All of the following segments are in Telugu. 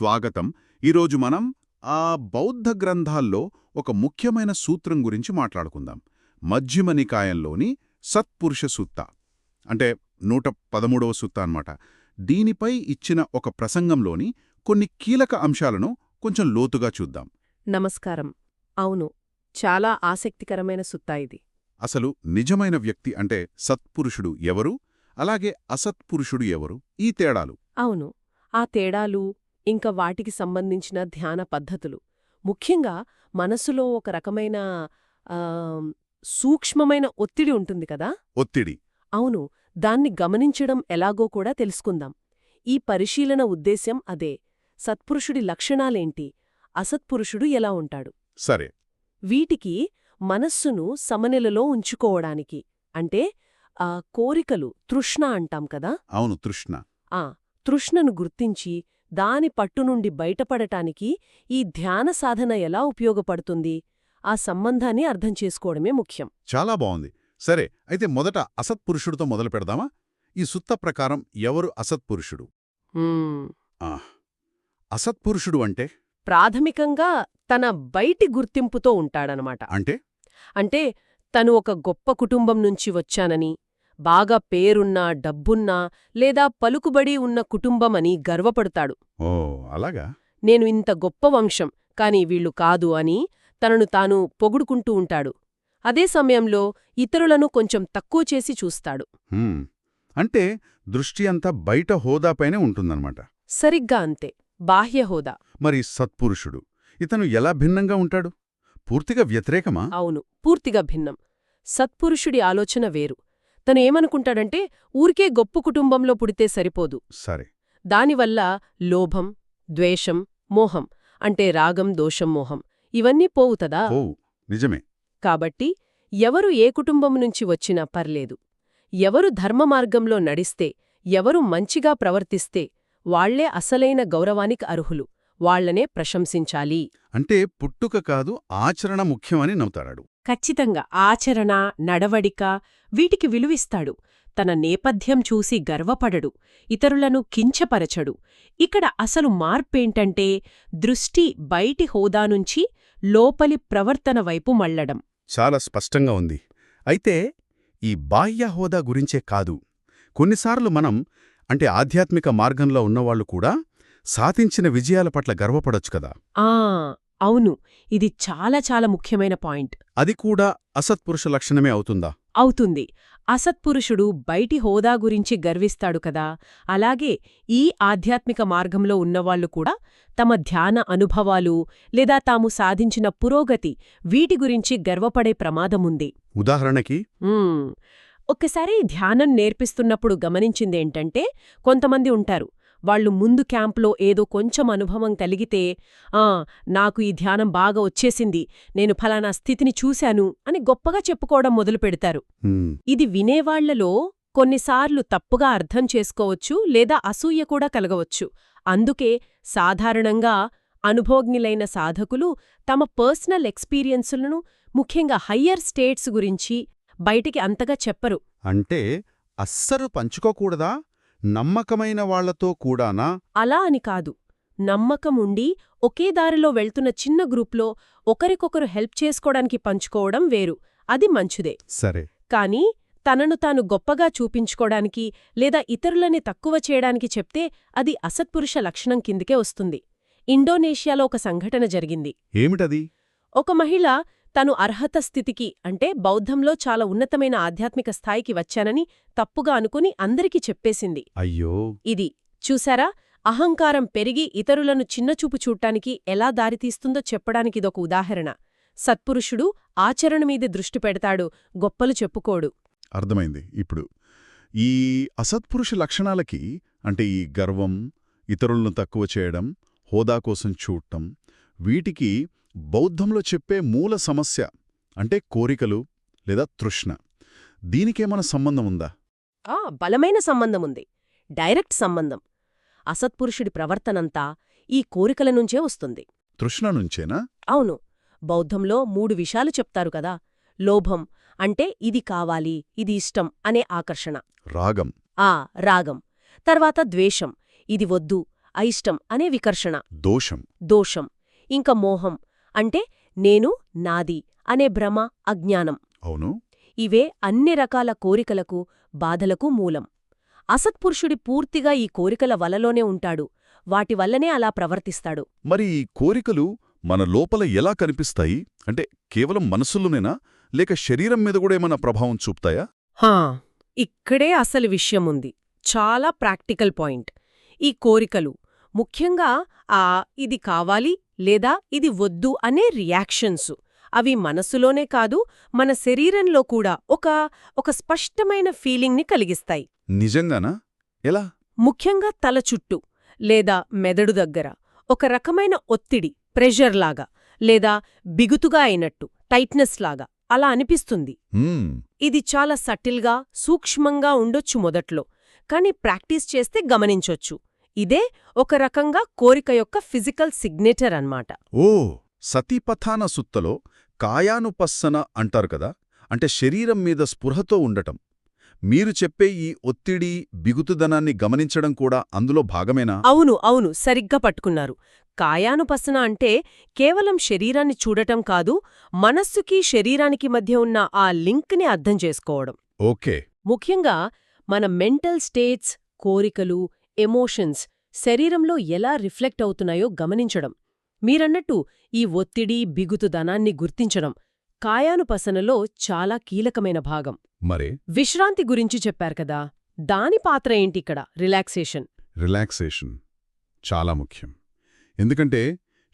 స్వాగతం. ఈరోజు మనం బౌద్ధ గ్రంథాల్లో ఒక ముఖ్యమైన సూత్రం గురించి మాట్లాడుకుందాం. మధ్యమ నికాయంలోని సత్పురుష సూత్త, అంటే 113వ సూత్త అన్నమాట. దీనిపై ఇచ్చిన ఒక ప్రసంగంలోని కొన్ని కీలక అంశాలను కొంచెం లోతుగా చూద్దాం. నమస్కారం. అవును, చాలా ఆసక్తికరమైన సుత్తా ఇది. అసలు నిజమైన వ్యక్తి అంటే సత్పురుషుడు ఎవరు, అలాగే అసత్పురుషుడు ఎవరు, ఈ తేడాలు. అవును, ఆ తేడాలు ఇంకా వాటికి సంబంధించిన ధ్యాన పద్ధతులు, ముఖ్యంగా మనసులో ఒక రకమైన సూక్ష్మమైన ఒత్తిడి ఉంటుంది కదా. ఒత్తిడి. అవును, దాన్ని గమనించడం ఎలాగో కూడా తెలుసుకుందాం. ఈ పరిశీలన ఉద్దేశ్యం అదే. సత్పురుషుడి లక్షణాలేంటి, అసత్పురుషుడు ఎలా ఉంటాడు. సరే. వీటికి మనస్సును సమనిలలో ఉంచుకోవడానికి, అంటే కోరికలు, తృష్ణ అంటాం కదా. అవును, తృష్ణ. తృష్ణను గుర్తించి దాని పట్టునుండి బయటపడటానికి ఈ ధ్యాన సాధన ఎలా ఉపయోగపడుతుంది, ఆ సంబంధాన్ని అర్థం చేసుకోవడమే ముఖ్యం. చాలా బావుంది. సరే, అయితే మొదట అసత్పురుషుడితో మొదలు పెడదామా? ఈ సుత్త ప్రకారం ఎవరు అసత్పురుషుడు? అసత్పురుషుడు అంటే ప్రాథమికంగా తన బయటి గుర్తింపుతో ఉంటాడనమాట. అంటే తను ఒక గొప్ప కుటుంబం నుంచి వచ్చానని, బాగా పేరున్నా, డబ్బున్నా లేదా పలుకుబడి ఉన్న కుటుంబమని గర్వపడతాడు. ఓ అలాగా. నేను ఇంత గొప్ప వంశం, కాని వీళ్లు కాదు అని తనను తాను పొగుడుకుంటూ ఉంటాడు. అదే సమయంలో ఇతరులను కొంచెం తక్కువ చేసి చూస్తాడు. అంటే దృష్టి అంతా బయట హోదాపైనే ఉంటుందన్నమాట. సరిగ్గా అంతే, బాహ్య హోదా. మరి సత్పురుషుడు, ఇతను ఎలా భిన్నంగా ఉంటాడు? పూర్తిగా వ్యతిరేకమా? అవును, పూర్తిగా భిన్నం. సత్పురుషుడి ఆలోచన వేరు. తను ఏమనుకుంటాడంటే ఊరికే గొప్ప కుటుంబంలో పుడితే సరిపోదు. సరే. దానివల్ల లోభం, ద్వేషం, మోహం, అంటే రాగం, దోషం, మోహం ఇవన్నీ పోవుతదా. నిజమే. కాబట్టి ఎవరు ఏ కుటుంబం నుంచి వచ్చినా పర్లేదు, ఎవరు ధర్మమార్గంలో నడిస్తే, ఎవరు మంచిగా ప్రవర్తిస్తే వాళ్లే అసలైన గౌరవానికి అర్హులు, వాళ్లనే ప్రశంసించాలి. అంటే పుట్టుక కాదు, ఆచరణ ముఖ్యమని నమ్ముతాడు. ఖచ్చితంగా ఆచరణ, నడవడిక వీటికి విలువిస్తాడు. తన నేపథ్యం చూసి గర్వపడడు, ఇతరులను కించపరచడు. ఇక్కడ అసలు మార్పేంటంటే దృష్టి బయటి హోదానుంచి లోపలి ప్రవర్తన వైపు మళ్లడం. చాలా స్పష్టంగా ఉంది. అయితే ఈ బాహ్య హోదా గురించే కాదు, కొన్నిసార్లు మనం, అంటే ఆధ్యాత్మిక మార్గంలో ఉన్నవాళ్లు కూడా సాధించిన విజయాల పట్ల గర్వపడొచ్చు కదా. అవును, ఇది చాలా చాలా ముఖ్యమైన పాయింట్. అది కూడా అసత్పురుష లక్షణమే అవుతుందా? అవుతుంది. అసత్పురుషుడు బయటి హోదా గురించి గర్విస్తాడు కదా, అలాగే ఈ ఆధ్యాత్మిక మార్గంలో ఉన్నవాళ్లు కూడా తమ ధ్యాన అనుభవాలు లేదా తాము సాధించిన పురోగతి వీటి గురించి గర్వపడే ప్రమాదముంది. ఉదాహరణకి ఒక్కసారి ధ్యానం నేర్పిస్తున్నప్పుడు గమనించిందేంటంటే, కొంతమంది ఉంటారు, వాళ్లు ముందు క్యాంప్లో ఏదో కొంచెం అనుభవం కలిగితే నాకు ఈ ధ్యానం బాగా వచ్చేసింది, నేను ఫలానా స్థితిని చూశాను అని గొప్పగా చెప్పుకోవడం మొదలుపెడతారు. ఇది వినేవాళ్లలో కొన్నిసార్లు తప్పుగా అర్థం చేసుకోవచ్చు లేదా అసూయ కూడా కలగవచ్చు. అందుకే సాధారణంగా అనుభోజ్ఞులైన సాధకులు తమ పర్సనల్ ఎక్స్పీరియన్సులను, ముఖ్యంగా హయ్యర్ స్టేట్స్ గురించి బయటికి అంతగా చెప్పరు. అంటే అస్సలు పంచుకోకూడదా? నమ్మకమైన వాళ్లతో కూడానా? అలా అని కాదు. నమ్మకం ఉండి ఒకే దారిలో వెళ్తున్న చిన్న గ్రూప్లో ఒకరికొకరు హెల్ప్ చేసుకోవడానికి పంచుకోవడం వేరు, అది మంచిదే. సరే. కానీ తనను తాను గొప్పగా చూపించుకోవడానికి లేదా ఇతరులని తక్కువ చేయడానికి చెప్తే అది అసత్పురుష లక్షణం కిందికే వస్తుంది. ఇండోనేషియాలో ఒక సంఘటన జరిగింది. ఏమిటది? ఒక మహిళ తను అర్హత స్థితికి, అంటే బౌద్ధంలో చాలా ఉన్నతమైన ఆధ్యాత్మిక స్థాయికి వచ్చానని తప్పుగా అనుకుని అందరికీ చెప్పేసింది. అయ్యో! ఇది చూశారా, అహంకారం పెరిగి ఇతరులను చిన్నచూపు చూడ్డానికి ఎలా దారితీస్తుందో చెప్పడానికిదొక ఉదాహరణ. సత్పురుషుడు ఆచరణమీదే దృష్టి పెడతాడు, గొప్పలు చెప్పుకోడు. అర్థమైంది. ఇప్పుడు ఈ అసత్పురుష లక్షణాలకి, అంటే ఈ గర్వం, ఇతరులను తక్కువ చేయడం, హోదా కోసం చూడటం, వీటికి బౌద్ధంలో చెప్పే మూల సమస్య అంటే కోరికలు లేదా తృష్ణ, దీనికేమైనా సంబంధం ఉందా? బలమైన సంబంధముంది, డైరెక్ట్ సంబంధం. అసత్పురుషుడి ప్రవర్తనంతా ఈ కోరికల నుంచే వస్తుంది. తృష్ణ నుంచేనా? అవును. బౌద్ధంలో 3 విషయాలు చెప్తారు కదా. లోభం అంటే ఇది కావాలి, ఇది ఇష్టం అనే ఆకర్షణ. రాగం. రాగం. తర్వాత ద్వేషం, ఇది వద్దు, అయిష్టం అనే వికర్షణ, దోషం. దోషం, ఇంకా మోహం అంటే నేను, నాది అనే భ్రమ, అజ్ఞానం. అవును. ఇవే అన్ని రకాల కోరికలకు, బాధలకు మూలం. అసత్పురుషుడి పూర్తిగా ఈ కోరికల వలలోనే ఉంటాడు, వాటి వల్లనే అలా ప్రవర్తిస్తాడు. మరి ఈ కోరికలు మన లోపల ఎలా కనిపిస్తాయి? అంటే కేవలం మనసులోనేనా, లేక శరీరం మీద కూడా ఏమైనా ప్రభావం చూపుతాయా? హా, ఇక్కడే అసలు విషయముంది. చాలా ప్రాక్టికల్ పాయింట్. ఈ కోరికలు ముఖ్యంగా ఇది కావాలి లేదా ఇది వద్దు అనే రియాక్షన్స్, అవి మనసులోనే కాదు, మన శరీరంలో కూడా ఒక స్పష్టమైన ఫీలింగ్ని కలిగిస్తాయి. నిజంగానా? ఎలా? ముఖ్యంగా తల చుట్టూ లేదా మెదడు దగ్గర ఒక రకమైన ఒత్తిడి, ప్రెషర్లాగా లేదా బిగుతుగా అయినట్టు, టైట్నెస్ లాగా అలా అనిపిస్తుంది. ఇది చాలా సటిల్గా, సూక్ష్మంగా ఉండొచ్చు మొదట్లో, కానీ ప్రాక్టీస్ చేస్తే గమనించొచ్చు. ఇదే ఒక రకంగా కోరిక యొక్క ఫిజికల్ సిగ్నేచర్ అన్నమాట. ఓ, సతీపథాన సుత్తలో కాయానుపస్సన అంటారు కదా, అంటే శరీరం మీద స్పృహతో ఉండటం. మీరు చెప్పే ఈ ఒత్తిడి, బిగుతుదనాన్ని గమనించడం కూడా అందులో భాగమేనా? అవును, అవును, సరిగ్గా పట్టుకున్నారు. కాయానుపసన అంటే కేవలం శరీరాన్ని చూడటం కాదు, మనస్సుకి శరీరానికి మధ్య ఉన్న ఆ లింక్ని అర్థం చేసుకోవడం. ఓకే. ముఖ్యంగా మన మెంటల్ స్టేట్స్, కోరికలు, ఎమోషన్స్ శరీరంలో ఎలా రిఫ్లెక్ట్ అవుతున్నాయో గమనించడం. మీరన్నట్టు ఈ ఒత్తిడి, బిగుతుదనాన్ని గుర్తించడం కాయానుపసనలో చాలా కీలకమైన భాగం. మరే విశ్రాంతి గురించి చెప్పారు కదా, దాని పాత్ర ఏంటిక్కడ? రిలాక్సేషన్. రిలాక్సేషన్ చాలా ముఖ్యం. ఎందుకంటే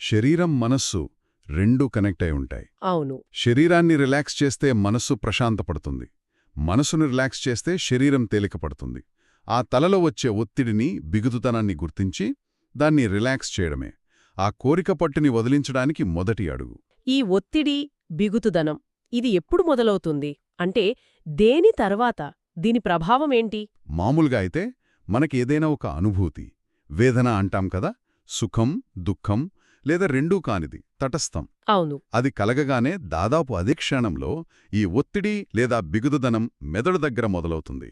శరీరం, మనస్సు రెండూ కనెక్ట్ అయి ఉంటాయి. అవును. శరీరాన్ని రిలాక్స్ చేస్తే మనస్సు ప్రశాంతపడుతుంది, మనసును రిలాక్స్ చేస్తే శరీరం తేలికపడుతుంది. ఆ తలలో వచ్చే ఒత్తిడిని, బిగుతుతనాన్ని గుర్తించి దాన్ని రిలాక్స్ చేయడమే ఆ కోరిక పట్టుని వదిలించడానికి మొదటి అడుగు. ఈ ఒత్తిడి, బిగుతుదనం ఇది ఎప్పుడు మొదలవుతుంది? అంటే దేని తర్వాత? దీని ప్రభావమేంటి? మామూలుగా అయితే మనకి ఏదైనా ఒక అనుభూతి, వేదన అంటాం కదా, సుఖం, దుఃఖం లేదా రెండూ కానిది, తటస్థం. అవును. అది కలగగానే దాదాపు అదే క్షణంలో ఈ ఒత్తిడి లేదా బిగుదుదనం మెదడు దగ్గర మొదలవుతుంది.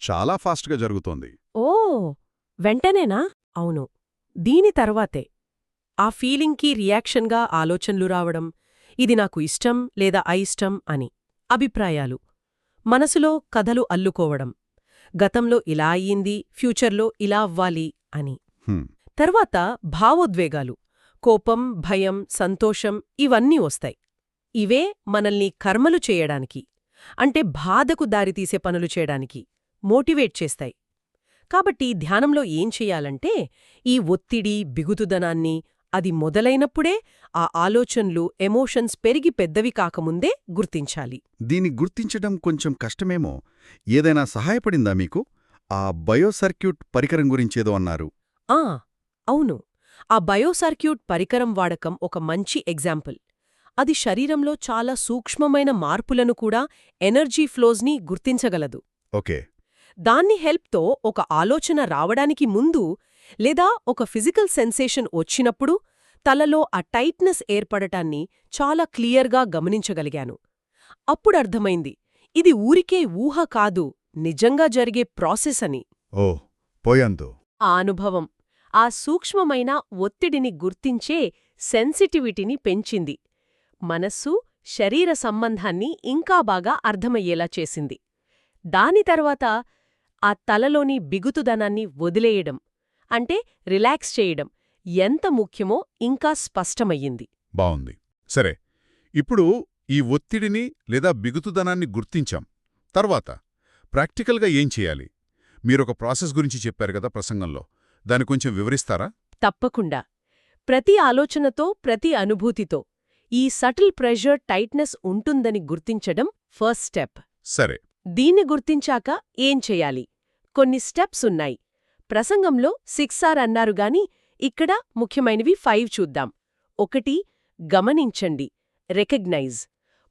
చాలా ఫాస్ట్గా జరుగుతోంది. ఓ, వెంటనేనా? అవును. దీని తర్వాతే ఆ ఫీలింగ్కి రియాక్షన్గా ఆలోచనలు రావడం, ఇది నాకు ఇష్టం లేదా అయిష్టం అని, అభిప్రాయాలు, మనసులో కథలు అల్లుకోవడం, గతంలో ఇలా అయ్యింది, ఫ్యూచర్లో ఇలా అవ్వాలి అని. తర్వాత భావోద్వేగాలు, కోపం, భయం, సంతోషం ఇవన్నీ వస్తాయి. ఇవే మనల్ని కర్మలు చేయడానికి, అంటే బాధకు దారితీసే పనులు చేయడానికి మోటివేట్ చేస్తాయి. కాబట్టి ధ్యానంలో ఏం చెయ్యాలంటే ఈ ఒత్తిడి, బిగుతుదనాన్ని అది మొదలైనప్పుడే ఆ ఆలోచనలు, ఎమోషన్స్ పెరిగి పెద్దవి కాకముందే గుర్తించాలి. దీన్ని గుర్తించడం కొంచెం కష్టమేమో. ఏదైనా సహాయపడిందా మీకు? ఆ బయోసర్క్యూట్ పరికరం గురించేదో అన్నారు. అవును. ఆ బయోసర్క్యూట్ పరికరం వాడకం ఒక మంచి ఎగ్జాంపుల్. అది శరీరంలో చాలా సూక్ష్మమైన మార్పులను కూడా, ఎనర్జీ ఫ్లోస్ని గుర్తించగలదు. ఓకే. దాన్ని హెల్ప్తో ఒక ఆలోచన రావడానికి ముందు లేదా ఒక ఫిజికల్ సెన్సేషన్ వచ్చినప్పుడు తలలో ఆ టైట్నెస్ ఏర్పడటాన్ని చాలా క్లియర్గా గమనించగలిగాను. అప్పుడర్థమైంది, ఇది ఊరికే ఊహ కాదు, నిజంగా జరిగే ప్రాసెస్ అని. ఓ, పోయందు. ఆ అనుభవం ఆ సూక్ష్మమైన ఒత్తిడిని గుర్తించే సెన్సిటివిటీని పెంచింది. మనస్సు, శరీర సంబంధాన్ని ఇంకా బాగా అర్థమయ్యేలా చేసింది. దాని తర్వాత ఆ తలలోని బిగుతుదనాన్ని వదిలేయడం, అంటే రిలాక్స్ చేయడం ఎంత ముఖ్యమో ఇంకా స్పష్టమయ్యింది. బావుంది. సరే, ఇప్పుడు ఈ ఒత్తిడిని లేదా బిగుతుదనాన్ని గుర్తించాం. తర్వాత ప్రాక్టికల్గా ఏం చేయాలి? మీరొక ప్రాసెస్ గురించి చెప్పారు కదా ప్రసంగంలో, దాన్ని కొంచెం వివరిస్తారా? తప్పకుండా. ప్రతి ఆలోచనతో, ప్రతి అనుభూతితో ఈ సటిల్ ప్రెషర్, టైట్నెస్ ఉంటుందని గుర్తించడం ఫస్ట్ స్టెప్. సరే. దీన్ని గుర్తించాక ఏం చెయ్యాలి? కొన్ని స్టెప్స్ ఉన్నాయి. ప్రసంగంలో 6R అన్నారుగాని ఇక్కడ ముఖ్యమైనవి 5 చూద్దాం. 1. గమనించండి, రికగ్నైజ్.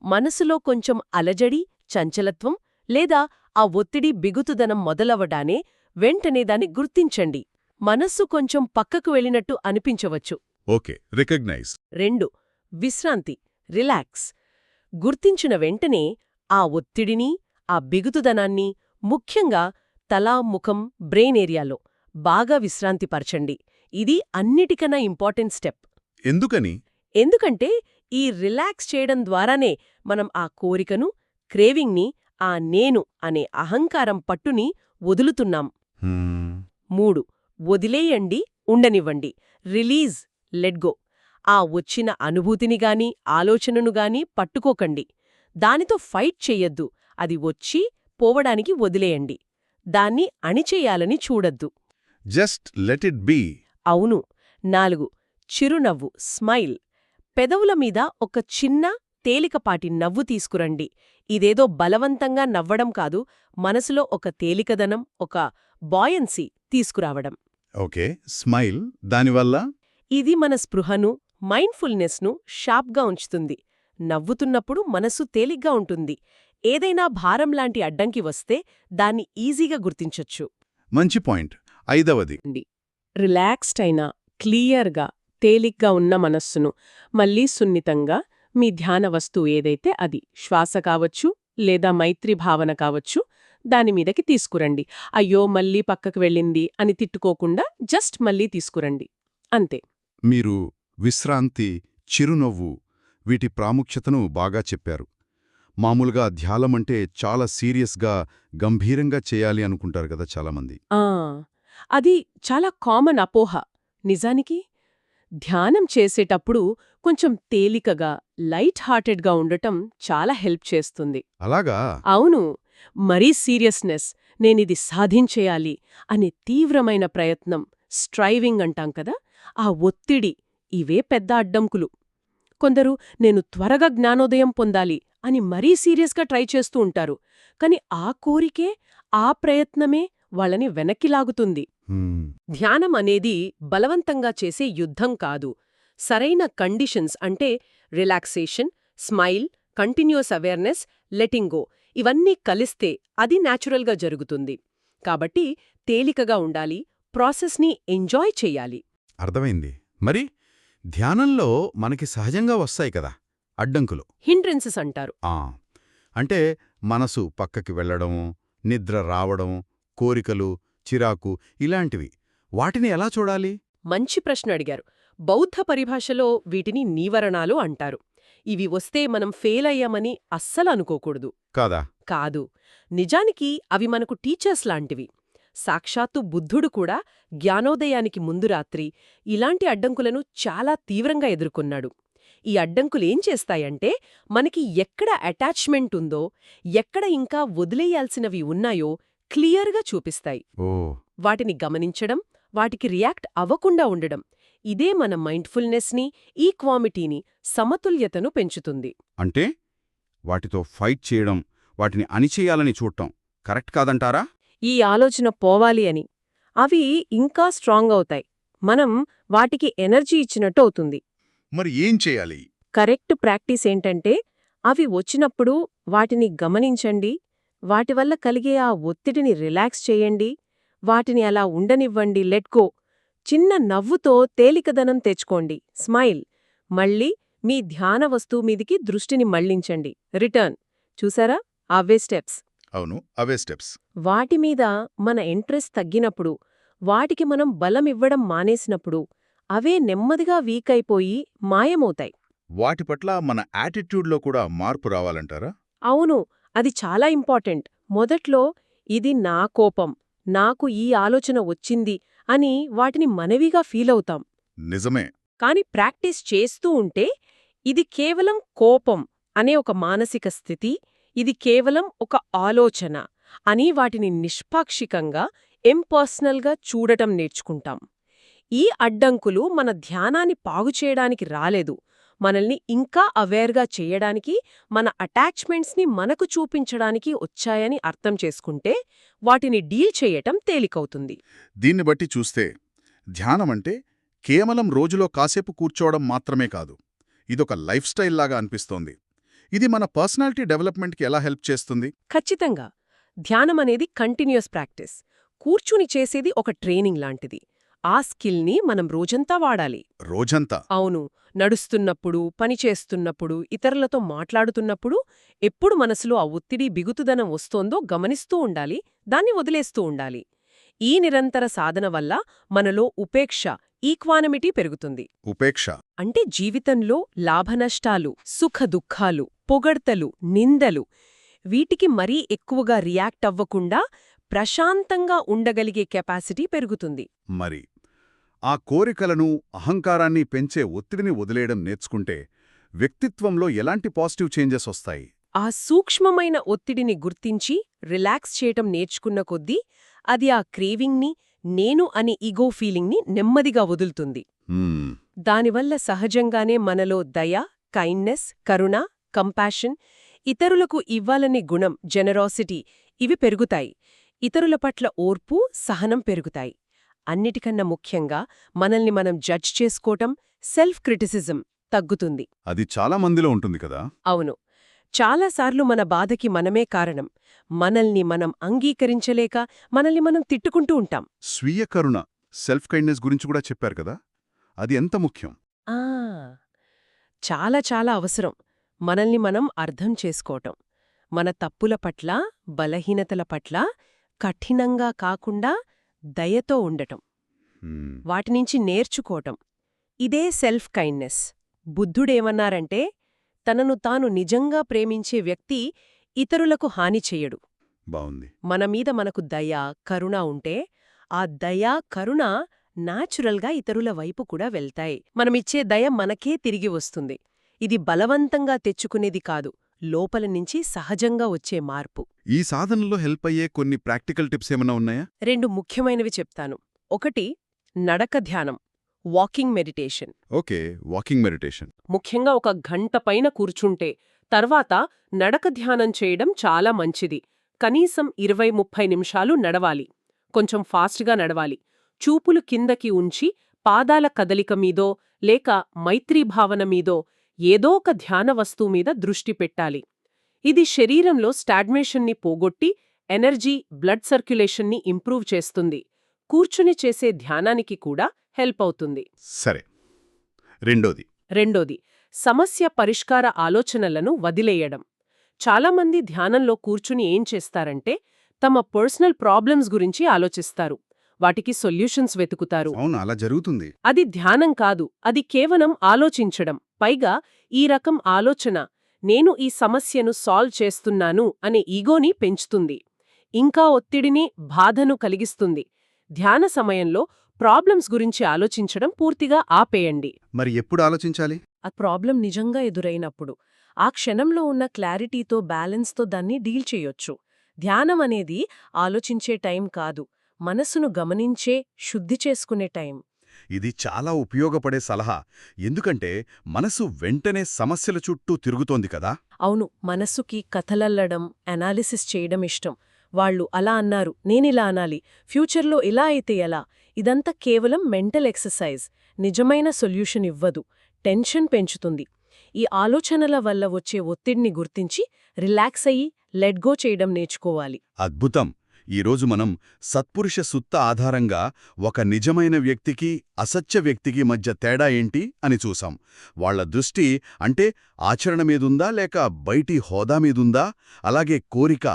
మనసులో కొంచెం అలజడి, చంచలత్వం లేదా ఆ ఒత్తిడి, బిగుతుదనం మొదలవడానే వెంటనే దాన్ని గుర్తించండి. మనస్సు కొంచెం పక్కకు వెళ్ళినట్టు అనిపించవచ్చు. Okay, recognize. 2. విశ్రాంతి, రిలాక్స్. గుర్తించిన వెంటనే ఆ ఒత్తిడిని, ఆ బిగుతుదనాన్ని ముఖ్యంగా తల, ముఖం, బ్రెయిన్ ఏరియాలో బాగా విశ్రాంతిపరచండి. ఇది అన్నిటికన్నా ఇంపార్టెంట్ స్టెప్. ఎందుకని? ఎందుకంటే ఈ రిలాక్స్ చేయడం ద్వారానే మనం ఆ కోరికను, క్రేవింగ్ని, ఆ నేను అనే అహంకారం పట్టుని వదులుతున్నాం. 3. వదిలేయండి, ఉండనివ్వండి. రిలీజ్, లెట్గో. ఆ వచ్చిన అనుభూతినిగాని, ఆలోచననుగాని పట్టుకోకండి. దానితో ఫైట్ చెయ్యొద్దు. అది వచ్చి పోవడానికి వదిలేయండి. దాన్ని అణిచేయాలని చూడొద్దు. Just let it be. అవును. 4. చిరునవ్వు, స్మైల్. పెదవుల మీద ఒక చిన్న, తేలికపాటి నవ్వు తీసుకురండి. ఇదేదో బలవంతంగా నవ్వడం కాదు, మనసులో ఒక తేలికదనం, ఒక బాయన్సీ తీసుకురావడం. Okay, smile. దానివల్ల? ఇది మన స్పృహను, మైండ్ఫుల్నెస్ను షార్ప్గా ఉంచుతుంది. నవ్వుతున్నప్పుడు మనసు తేలిగ్గా ఉంటుంది. ఏదైనా భారంలాంటి అడ్డంకి వస్తే దాన్ని ఈజీగా గుర్తించొచ్చు. మంచి పాయింట్. 5వది. రిలాక్స్డ్ అయిన, క్లియర్గా, తేలిగ్గా ఉన్న మనస్సును మళ్లీ సున్నితంగా మీ ధ్యాన వస్తువు ఏదైతే అది శ్వాస కావచ్చు లేదా మైత్రి భావన కావచ్చు దానిమీదకి తీసుకురండి. అయ్యో మళ్ళీ పక్కకు వెళ్ళింది అని తిట్టుకోకుండా జస్ట్ మళ్ళీ తీసుకురండి. అంతే. మీరు విశ్రాంతి, చిరునవ్వు వీటి ప్రాముఖ్యతను బాగా చెప్పారు. మామూలుగా ధ్యానమంటే చాలా సీరియస్గా, గంభీరంగా చేయాలి అనుకుంటారు కదా చాలామంది. అది చాలా కామన్ అపోహ. నిజానికి ధ్యానం చేసేటప్పుడు కొంచెం తేలికగా, లైట్ హార్టెడ్గా ఉండటం చాలా హెల్ప్ చేస్తుంది. అలాగా? అవును. మరీ సీరియస్నెస్, నేనిది సాధించేయాలి అనే తీవ్రమైన ప్రయత్నం, స్ట్రైవింగ్ అంటాం కదా, ఆ ఒత్తిడి, ఇవే పెద్ద అడ్డంకులు. కొందరు నేను త్వరగా జ్ఞానోదయం పొందాలి అని మరీ సీరియస్గా ట్రై చేస్తూ ఉంటారు. కాని ఆ కోరికే, ఆ ప్రయత్నమే వాళ్ళని వెనక్కి లాగుతుంది. ధ్యానం అనేది బలవంతంగా చేసే యుద్ధం కాదు. సరైన కండిషన్స్ అంటే relaxation, smile, continuous awareness, letting go ఇవన్నీ కలిస్తే అది న్యాచురల్గా జరుగుతుంది. కాబట్టి తేలికగా ఉండాలి, ప్రాసెస్ని ఎంజాయ్ చెయ్యాలి. అర్థమైంది. మరి ధ్యానంలో మనకి సహజంగా వస్తాయి కదా అడ్డంకులు, హిండ్రెన్సెస్ అంటారు. అంటే మనసు పక్కకి వెళ్లడం, నిద్ర రావడం, కోరికలు, చిరాకు ఇలాంటివి. వాటిని ఎలా చూడాలి? మంచి ప్రశ్న అడిగారు. బౌద్ధ పరిభాషలో వీటిని నీవరణాలు అంటారు. ఇవి వస్తే మనం ఫెయిల్ అయ్యామని అస్సలు అనుకోకూడదు. కాదా? కాదు. నిజానికి అవి మనకు టీచర్స్ లాంటివి. సాక్షాత్తు బుద్ధుడు కూడా జ్ఞానోదయానికి ముందు రాత్రి ఇలాంటి అడ్డంకులను చాలా తీవ్రంగా ఎదుర్కొన్నాడు. ఈ అడ్డంకులేం చేస్తాయంటే మనకి ఎక్కడ అటాచ్మెంట్ ఉందో, ఎక్కడ ఇంకా వదిలేయాల్సినవి ఉన్నాయో క్లియర్గా చూపిస్తాయి. వాటిని గమనించడం, వాటికి రియాక్ట్ అవ్వకుండా ఉండడం, ఇదే మన మైండ్ఫుల్నెస్ని, ఈక్వామిటీని, సమతుల్యతను పెంచుతుంది. అంటే వాటితో ఫైట్ చేయడం, వాటిని అణిచేయాలని చూడటం కరెక్ట్ కాదంటారా? ఈ ఆలోచన పోవాలి అని. అవి ఇంకా స్ట్రాంగ్ అవుతాయి. మనం వాటికి ఎనర్జీ ఇచ్చినట్టు అవుతుంది. మరి ఏం చేయాలి? కరెక్ట్ ప్రాక్టీస్ ఏంటంటే అవి వచ్చినప్పుడు వాటిని గమనించండి, వాటి వల్ల కలిగే ఆ ఒత్తిడిని రిలాక్స్ చేయండి, వాటిని అలా ఉండనివ్వండి, లెట్ గో. చిన్న నవ్వుతో తేలికదనం తెచ్చుకోండి, స్మైల్. మళ్ళీ మీ ధ్యాన వస్తువు మీదికి దృష్టిని మళ్లించండి, రిటర్న్. చూసారా అవే స్టెప్స్? అవును, అవే స్టెప్స్. వాటి మీద మన ఇంట్రెస్ట్ తగ్గినప్పుడు, వాటికి మనం బలమివ్వడం మానేసినప్పుడు అవే నెమ్మదిగా వీక్ అయిపోయి మాయమవుతాయి. వాటి పట్ల మన యాటిట్యూడ్లో కూడా మార్పు రావాలంటారా? అవును, అది చాలా ఇంపార్టెంట్. మొదట్లో ఇది నా కోపం, నాకు ఈ ఆలోచన వచ్చింది అని వాటిని మనవిగా ఫీలవుతాం. నిజమే. కాని ప్రాక్టీస్ చేస్తూ ఉంటే ఇది కేవలం కోపం అనే ఒక మానసిక స్థితి, ఇది కేవలం ఒక ఆలోచన అని వాటిని నిష్పాక్షికంగా, ఇంపర్సనల్గా చూడటం నేర్చుకుంటాం. ఈ అడ్డంకులు మన ధ్యానాన్ని పాగుచేయడానికి రాలేదు, మనల్ని ఇంకా అవేర్గా చేయడానికి, మన అటాచ్మెంట్స్ని మనకు చూపించడానికి వచ్చాయని అర్థం చేసుకుంటే వాటిని డీల్ చేయటం తేలికవుతుంది. దీన్ని బట్టి చూస్తే ధ్యానమంటే కేవలం రోజులో కాసేపు కూర్చోవడం మాత్రమే కాదు, ఇదొక లైఫ్ స్టైల్ లాగా అనిపిస్తోంది. ఇది మన పర్సనాలిటీ డెవలప్మెంట్కి ఎలా హెల్ప్ చేస్తుంది? ఖచ్చితంగా. ధ్యానం అనేది కంటిన్యూస్ ప్రాక్టీస్. కూర్చుని చేసేది ఒక ట్రైనింగ్ లాంటిది. ఆ స్కిల్ని మనం రోజంతా వాడాలి. రోజంతా? అవును. నడుస్తున్నప్పుడు, పనిచేస్తున్నప్పుడు, ఇతరులతో మాట్లాడుతున్నప్పుడు ఎప్పుడు మనసులో ఆ ఒత్తిడి, బిగుతుదనం వస్తోందో గమనిస్తూ ఉండాలి, దాన్ని వదిలేస్తూ ఉండాలి. ఈ నిరంతర సాధన వల్ల మనలో ఉపేక్ష, ఈక్వానమిటీ పెరుగుతుంది. ఉపేక్ష. అంటే జీవితంలో లాభనష్టాలు, సుఖదుఖాలు, పొగడ్తలు, నిందలు వీటికి మరీ ఎక్కువగా రియాక్ట్ అవ్వకుండా ప్రశాంతంగా ఉండగలిగే కెపాసిటీ పెరుగుతుంది. మరి ఆ కోరికలను, అహంకారాన్ని పెంచే ఒత్తిడిని వదిలేయడం నేర్చుకుంటే వ్యక్తిత్వంలో ఎలాంటి పాజిటివ్ చేంజెస్ వస్తాయి? ఆ సూక్ష్మమైన ఒత్తిడిని గుర్తించి రిలాక్స్ చేయటం నేర్చుకున్న కొద్దీ అది ఆ క్రేవింగ్ని, నేను అనే ఈగో ఫీలింగ్ని నెమ్మదిగా వదులుతుంది. హ్మ్, దానివల్ల సహజంగానే మనలో దయ, కైండ్నెస్, కరుణ, కంపాషన్, ఇతరులకు ఇవ్వాలనే గుణం, జెనరాసిటీ ఇవి పెరుగుతాయి. ఇతరుల పట్ల ఓర్పు, సహనం పెరుగుతాయి. అన్నిటికన్నా ముఖ్యంగా మనల్ని మనం జడ్జ్ చేసుకోవటం, సెల్ఫ్ క్రిటిసిజం తగ్గుతుంది. అది చాలా మందిలో ఉంటుంది కదా. అవును, చాలాసార్లు మన బాధకి మనమే కారణం. మనల్ని మనం అంగీకరించలేక మనల్ని మనం తిట్టుకుంటూ ఉంటాం. స్వీయ కరుణ, సెల్ఫ్ కైండ్నెస్ గురించి కూడా చెప్పారు కదా. అది ఎంత ముఖ్యం? ఆ చాలా చాలా అవసరం. మనల్ని మనం అర్థం చేసుకోవటం, మన తప్పుల పట్ల, బలహీనతల పట్ల కఠినంగా కాకుండా దయతో ఉండటం, హ్మ్, వాటినుంచి నేర్చుకోవటం, ఇదే సెల్ఫ్ కైండ్నెస్. బుద్ధుడేమన్నారంటే, తనను తాను నిజంగా ప్రేమించే వ్యక్తి ఇతరులకు హాని చెయ్యడు. బావుంది. మనమీద మనకు దయ, కరుణ ఉంటే ఆ దయ, కరుణ నాచురల్గా ఇతరుల వైపు కూడా వెళ్తాయి. మనమిచ్చే దయ మనకే తిరిగి వస్తుంది. ఇది బలవంతంగా తెచ్చుకునేది కాదు, లోపల నుంచి సహజంగా వచ్చే మార్పు. ఈ సాధనలో హెల్ప్ అయ్యే కొన్ని ప్రాక్టికల్ టిప్స్ ఏమైనా ఉన్నాయా? 2 ముఖ్యమైనవి చెప్తాను. 1 నడక ధ్యానం, walking meditation. Okay, walking meditation. ముఖ్యంగా 1 గంట పైన కూర్చుంటే తర్వాత నడక ధ్యానం చేయడం చాలా మంచిది. కనీసం 20-30 నిమిషాలు నడవాలి. కొంచెం ఫాస్ట్గా నడవాలి. చూపులు కిందకి ఉంచి పాదాల కదలిక మీదో లేక మైత్రీభావన మీదో ఏదో ఒక ధ్యాన వస్తువు మీద దృష్టి పెట్టాలి. ఇది శరీరంలో స్టాగ్నేషన్ని పోగొట్టి ఎనర్జీ, బ్లడ్ సర్క్యులేషన్ని ఇంప్రూవ్ చేస్తుంది. కూర్చుని చేసే ధ్యానానికి కూడా హెల్ప్ అవుతుంది. సరే, రెండోది సమస్య పరిష్కార ఆలోచనలను వదిలేయడం. చాలామంది ధ్యానంలో కూర్చుని ఏం చేస్తారంటే తమ పర్సనల్ ప్రాబ్లమ్స్ గురించి ఆలోచిస్తారు, వాటికి సొల్యూషన్స్ వెతుకుతారు. అవును, అలా జరుగుతుంది. అది ధ్యానం కాదు, అది కేవలం ఆలోచించడం. పైగా ఈ రకం ఆలోచన నేను ఈ సమస్యను సాల్వ్ చేస్తున్నాను అనే ఈగోని పెంచుతుంది, ఇంకా ఒత్తిడిని, బాధను కలిగిస్తుంది. ధ్యాన సమయంలో ప్రాబ్లమ్స్ గురించి ఆలోచించడం పూర్తిగా ఆపేయండి. మరి ఎప్పుడు ఆలోచించాలి? ఆ ప్రాబ్లం నిజంగా ఎదురైనప్పుడు ఆ క్షణంలో ఉన్న క్లారిటీతో, బ్యాలెన్స్తో దాన్ని డీల్ చేయొచ్చు. ధ్యానం అనేది ఆలోచించే టైం కాదు, మనసును గమనించే, శుద్ధి చేసుకునే టైం. ఇది చాలా ఉపయోగపడే సలహా. ఎందుకంటే మనసు వెంటనే సమస్యల చుట్టూ తిరుగుతోంది కదా. అవును, మనస్సుకి కథలల్లడం, అనాలిసిస్ చేయడం ఇష్టం. వాళ్ళు అలా అన్నారు, నేనిలా అనాలి, ఫ్యూచర్లో ఇలా అయితే ఎలా? ఇదంతా కేవలం మెంటల్ ఎక్సర్సైజ్, నిజమైన సొల్యూషన్ ఇవ్వదు, టెన్షన్ పెంచుతుంది. ఈ ఆలోచనల వల్ల వచ్చే ఒత్తిడిని గుర్తించి రిలాక్స్ అయ్యి లెట్గో చేయడం నేర్చుకోవాలి. అద్భుతం. ఈరోజు మనం సత్పురుష సుత్త ఆధారంగా ఒక నిజమైన వ్యక్తికి, అసత్య వ్యక్తికి మధ్య తేడా ఏంటి అని చూసాం. వాళ్ల దృష్టి అంటే ఆచరణ మీదుందా లేక బయటి హోదా మీదుందా, అలాగే కోరిక,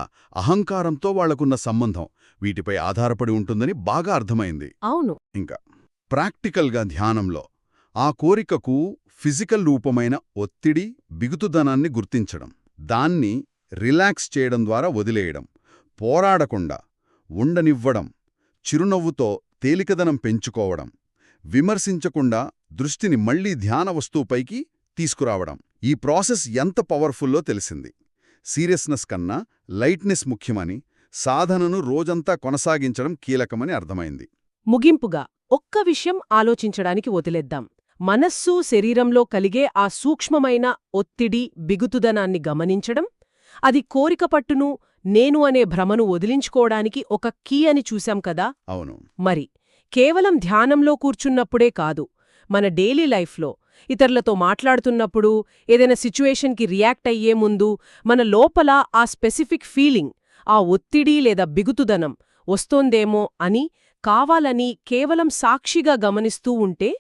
అహంకారంతో వాళ్లకున్న సంబంధం వీటిపై ఆధారపడి ఉంటుందని బాగా అర్థమైంది. అవును, ఇంకా ప్రాక్టికల్గా ధ్యానంలో ఆ కోరికకు ఫిజికల్ రూపమైన ఒత్తిడి, బిగుతుదనాన్ని గుర్తించడం, దాన్ని రిలాక్స్ చేయడం ద్వారా వదిలేయడం, పోరాడకుండా ఉండనివ్వడం, చిరునవ్వుతో తేలికదనం పెంచుకోవడం, విమర్శించకుండా దృష్టిని మళ్లీ ధ్యాన వస్తువుపైకి తీసుకురావడం. ఈ ప్రాసెస్ ఎంత పవర్ఫుల్లో తెలిసింది. సీరియస్నెస్ కన్నా లైట్నెస్ ముఖ్యమని, సాధనను రోజంతా కొనసాగించడం కీలకమని అర్థమైంది. ముగింపుగా ఒక్క విషయం ఆలోచించడానికి వదిలేద్దాం. మనస్సు, శరీరంలో కలిగే ఆ సూక్ష్మమైన ఒత్తిడి, బిగుతుదనాన్ని గమనించడం, అది కోరిక పట్టును, నేను అనే భ్రమను వదిలించుకోవడానికి ఒక కీ అని చూశాం కదా. అవును. మరి కేవలం ధ్యానంలో కూర్చున్నప్పుడే కాదు, మన డైలీ లైఫ్లో ఇతరులతో మాట్లాడుతున్నప్పుడు, ఏదైనా సిచ్యువేషన్కి రియాక్ట్ అయ్యే ముందు మన లోపల ఆ స్పెసిఫిక్ ఫీలింగ్, ఆ ఒత్తిడి లేదా బిగుతుదనం వస్తోందేమో అని కావాలని కేవలం సాక్షిగా గమనిస్తూ ఉంటే,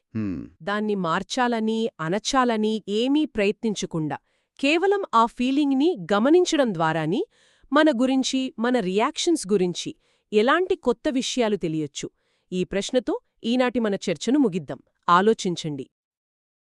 దాన్ని మార్చాలని, అనచాలని ఏమీ ప్రయత్నించకుండా కేవలం ఆ ఫీలింగ్ని గమనించడం ద్వారాని మన గురించి, మన రియాక్షన్స్ గురించి ఎలాంటి కొత్త విషయాలు తెలియొచ్చు. ఈ ప్రశ్నతో ఈనాటి మన చర్చను ముగిద్దాం. ఆలోచించండి.